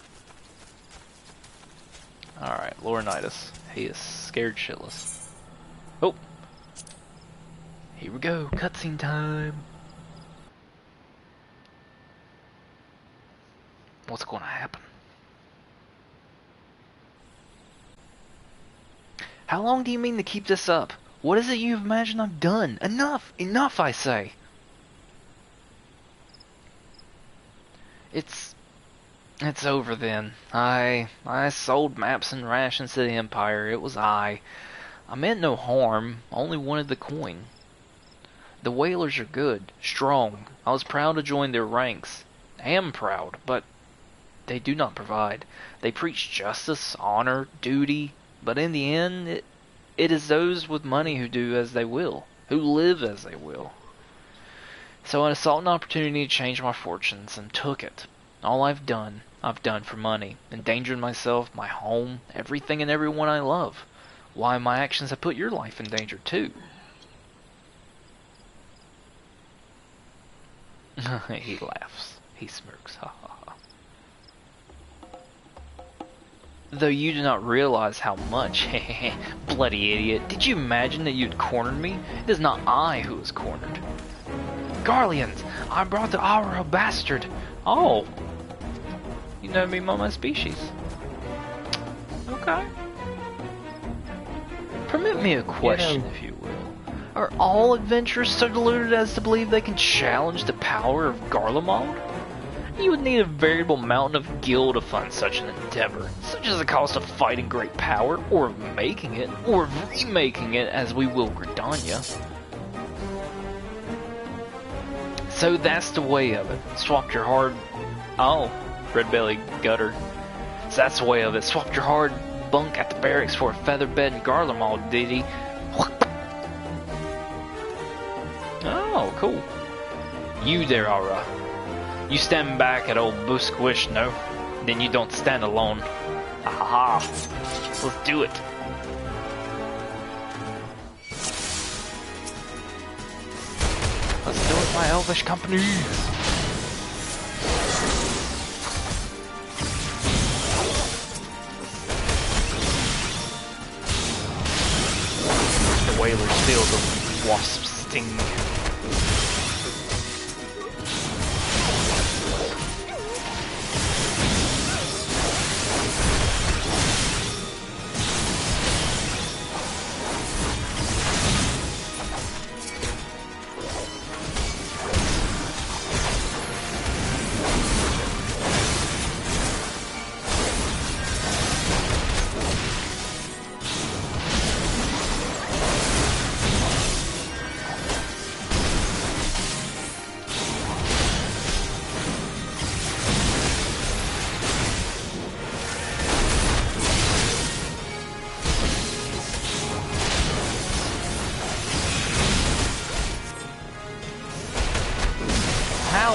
Alright, Lornitis. He is scared shitless. Oh! Here we go, cutscene time! What's going to happen? How long do you mean to keep this up? What is it you imagine I've done? Enough! Enough, I say! It's over then. I sold maps and rations to the Empire. It was I meant no harm, only wanted the coin. The whalers are good, strong. I was proud to join their ranks. Am proud, but they do not provide. They preach justice, honor, duty, but in the end, it is those with money who do as they will, who live as they will. So I sought an opportunity to change my fortunes and took it. All I've done, I've done for money, endangered myself, my home, everything and everyone I love. Why, my actions have put your life in danger too. He laughs. He smirks. Ha ha ha. Though you do not realize how much. Bloody idiot. Did you imagine that you'd cornered me? It is not I who was cornered. Garleans, I brought the Aura bastard. Oh. You know me by my species. Okay. Permit me a question, if you will. Are all adventurers so deluded as to believe they can challenge the power of Garlemald? You would need a veritable mountain of gil to fund such an endeavor, such as the cost of fighting great power, or of making it, or of remaking it, as we will Gridania. So that's the way of it. Swapped your hard... Oh, red belly gutter. So that's the way of it. Swapped your hard bunk at the barracks for a feather bed in Garlemald, did he? Oh, cool. You there, Aura. You stand back at old Busquish, no? Then you don't stand alone. Ha ha ha. Let's do it. Let's do it, my elvish company. The whalers feel the wasp sting.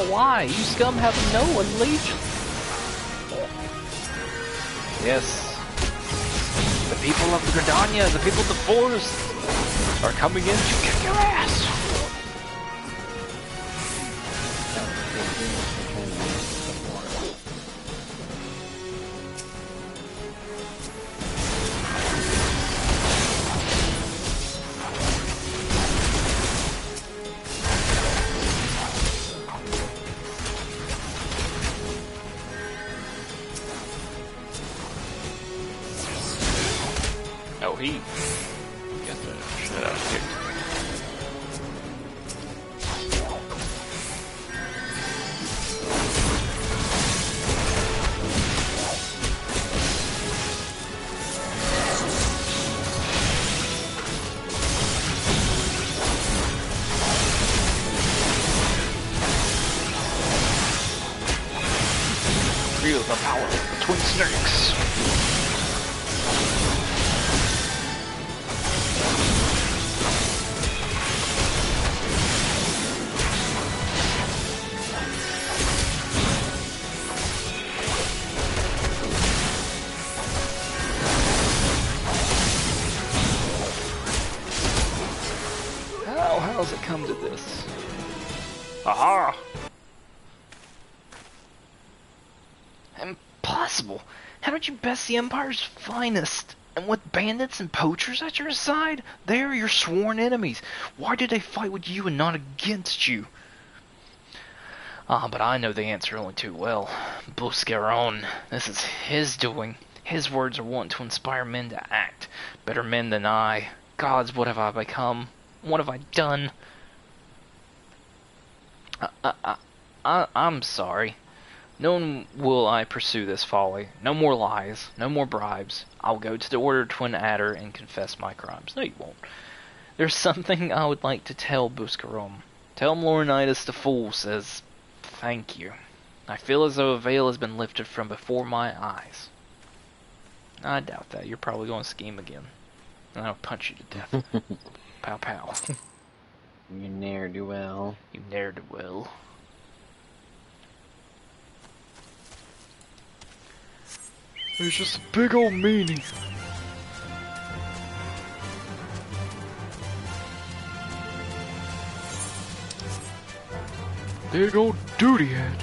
Why? You scum have no allegiance. Yes. The people of Gridania, the people of the forest, are coming in to kick your ass. Oh, he got the shit out of kicked. Feel the power of the twin snakes. How's it come to this? Aha! Impossible! How did you best the Empire's finest? And with bandits and poachers at your side? They are your sworn enemies. Why did they fight with you and not against you? Ah, but I know the answer only too well. Buscaron. This is his doing. His words are wont to inspire men to act. Better men than I. Gods, what have I become? What have I done? I'm sorry. No will I pursue this folly. No more lies. No more bribes. I'll go to the Order Twin Adder and confess my crimes. No, you won't. There's something I would like to tell Buscaron. Tell Laurinaitis the Fool says thank you. I feel as though a veil has been lifted from before my eyes. I doubt that. You're probably going to scheme again. And I'll punch you to death. Pow pow. You ne'er-do-well. You ne'er-do-well. He's just a big old meanie. Big old duty head.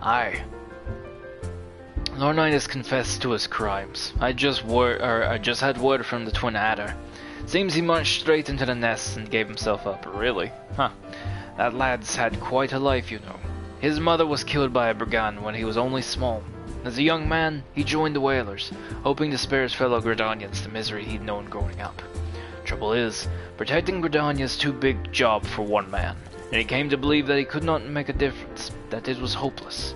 Aye. Lornight has confessed to his crimes. I just had word from the Twin Adder. Seems he marched straight into the nest and gave himself up. Really? Huh. That lad's had quite a life, you know. His mother was killed by a brigand when he was only small. As a young man, he joined the Whalers, hoping to spare his fellow Gridanians the misery he'd known growing up. Trouble is, protecting Gridania's too big job for one man, and he came to believe that he could not make a difference, that it was hopeless.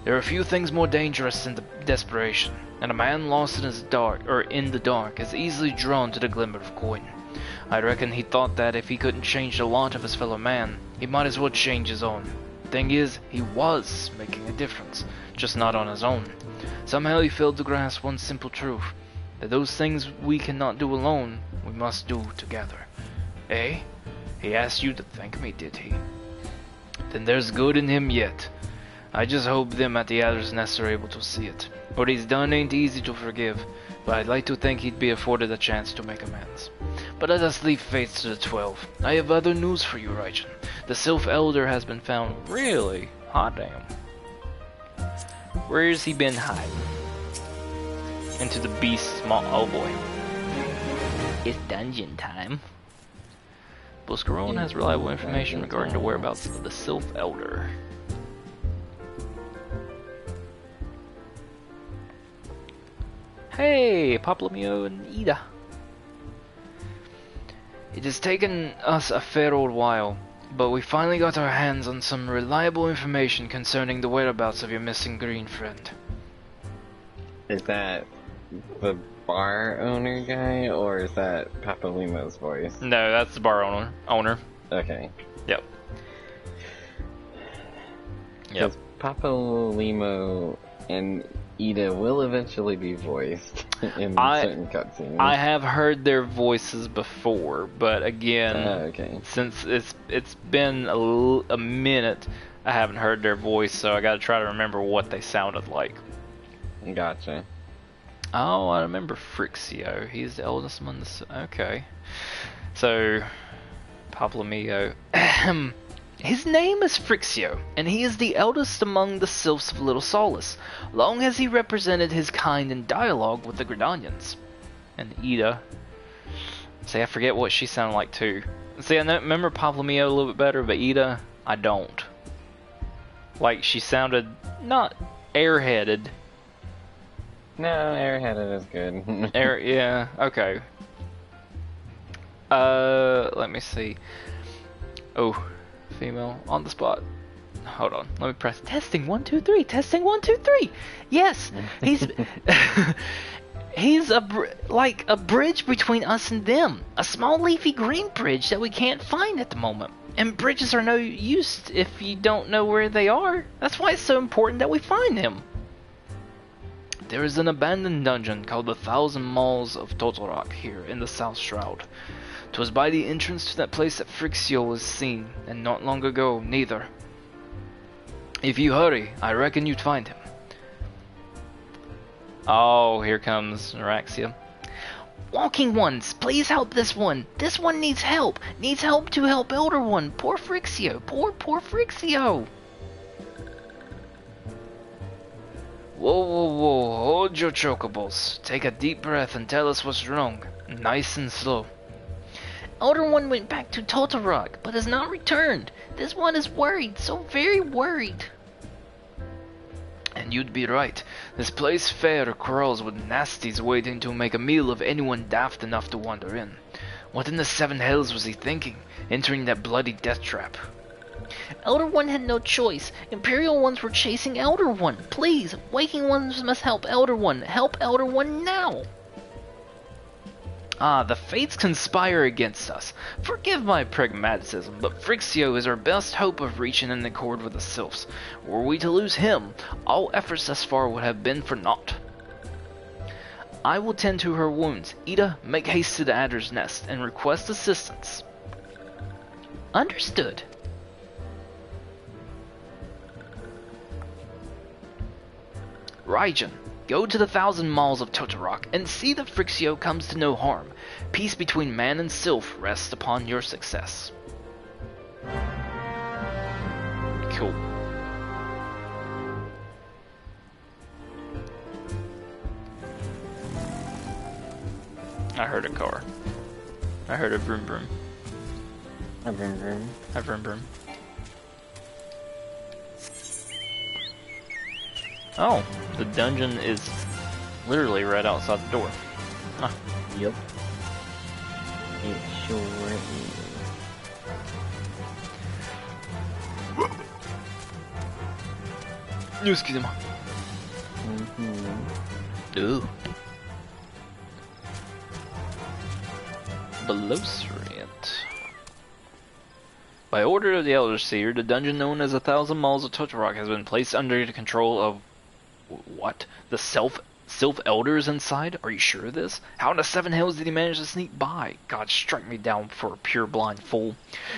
There are few things more dangerous than the desperation, and a man lost in the dark is easily drawn to the glimmer of coin. I reckon he thought that if he couldn't change the lot of his fellow man, he might as well change his own. Thing is, he was making a difference, just not on his own. Somehow he failed to grasp one simple truth, that those things we cannot do alone, we must do together. Eh? He asked you to thank me, did he? Then there's good in him yet. I just hope them at the Adder's Nest are able to see it. What he's done ain't easy to forgive, but I'd like to think he'd be afforded a chance to make amends. But let us leave fates to the 12. I have other news for you, Raijin. The Sylph Elder has been found. Really? Hot damn. Where's he been hiding? Into the beast's maw. Oh boy. It's dungeon time. Buscarone has reliable information regarding the whereabouts of the Sylph Elder. Hey, Poplamio and Ida. It has taken us a fair old while, but we finally got our hands on some reliable information concerning the whereabouts of your missing green friend. Is that the bar owner guy, or is that Papalimo's voice? No, that's the bar owner. Okay. Yep. Because Papalimo and Ida will eventually be voiced in certain cutscenes. I have heard their voices before, but again, okay. Since it's been a minute, I haven't heard their voice, so I gotta try to remember what they sounded like. Gotcha. Oh, I remember Frixio. He's the eldest among the... Okay. So, Paplamio. His name is Frixio, and he is the eldest among the Sylphs of Little Solace. Long has he represented his kind in dialogue with the Gridanians. And Ida... See, I forget what she sounded like too. See, I remember Paplamio a little bit better, but Ida, I don't. Like, she sounded not airheaded. No, airheaded is good. Yeah, okay. Let me see. Oh, female on the spot. Hold on, let me press testing 1 2 3. Testing 1 2 3. Yes, he's he's like a bridge between us and them. A small leafy green bridge that we can't find at the moment. And bridges are no use if you don't know where they are. That's why it's so important that we find him. There is an abandoned dungeon called the 1,000 Malls of Totorok here in the South Shroud. 'Twas by the entrance to that place that Frixio was seen, and not long ago, neither. If you hurry, I reckon you'd find him. Oh, here comes Araxia. Walking ones, please help this one. This one needs help. Needs help to help Elder One. Poor Frixio. Poor Frixio. Whoa, hold your chocobos. Take a deep breath and tell us what's wrong. Nice and slow. Elder One went back to Totorok, but has not returned. This one is worried, so very worried. And you'd be right. This place fair crawls with nasties waiting to make a meal of anyone daft enough to wander in. What in the seven hells was he thinking, entering that bloody death trap? Elder One had no choice. Imperial ones were chasing Elder One. Please, Waking ones must help Elder One. Help Elder One now. Ah, the fates conspire against us. Forgive my pragmatism, but Phrixio is our best hope of reaching an accord with the Sylphs. Were we to lose him, all efforts thus far would have been for naught. I will tend to her wounds. Ida, make haste to the Adder's Nest and request assistance. Understood. Raijin, go to the 1,000 Malls of Totorok and see that Phrixio comes to no harm. Peace between man and sylph rests upon your success. Cool. I heard a car. I heard a vroom vroom. A vroom vroom. A vroom vroom. Oh, the dungeon is literally right outside the door. Huh. Yep. It sure is. Excuse me. Ooh. Belosrient. By order of the Elder Seer, the dungeon known as 1,000 Malls of Totorok has been placed under the control of... What? The Sylph Elders inside? Are you sure of this? How in the 7 Hills did he manage to sneak by? God, strike me down for a pure blind fool.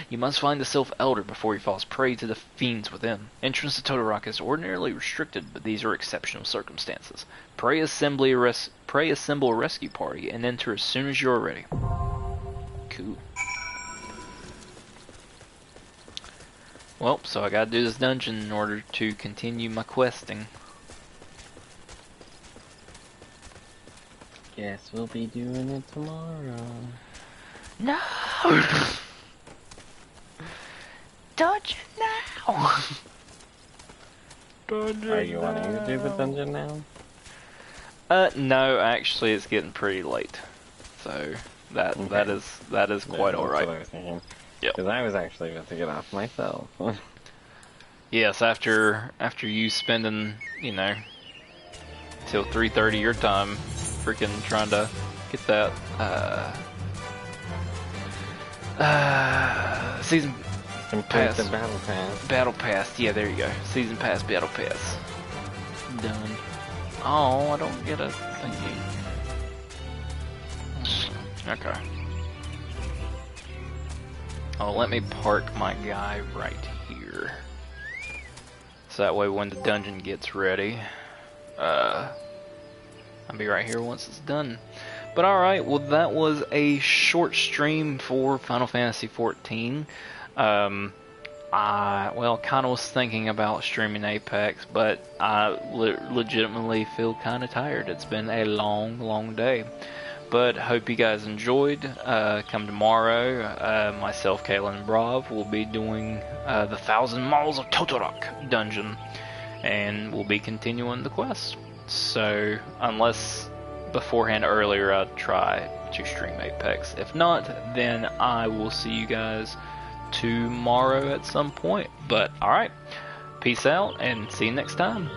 You must find the Sylph Elder before he falls prey to the fiends within. Entrance to Totorok is ordinarily restricted, but these are exceptional circumstances. Pray assemble a rescue party and enter as soon as you're ready. Cool. Well, so I gotta do this dungeon in order to continue my questing. Guess we'll be doing it tomorrow. No! Dungeon now! Dungeon Are you wanting to do the dungeon now? No, actually it's getting pretty late. So that is quite alright. Yep. Because I was actually about to get off myself. Yes, after you spending, you know, till 3:30 your time, freaking trying to get that season pass. The battle pass. Battle pass. Yeah, there you go. Season pass, battle pass. Done. Oh, I don't get a thingy. Okay. Oh, let me park my guy right here. So that way when the dungeon gets ready, I'll be right here once it's done. But alright, well that was a short stream for Final Fantasy XIV. I kind of was thinking about streaming Apex, but I legitimately feel kind of tired. It's been a long day. But hope you guys enjoyed. Come tomorrow, myself, Kayla, and Brav will be doing the 1,000 Malls of Totorok dungeon, and we'll be continuing the quest. So, unless beforehand earlier I'd try to stream Apex. If not, then I will see you guys tomorrow at some point. But, alright, peace out, and see you next time.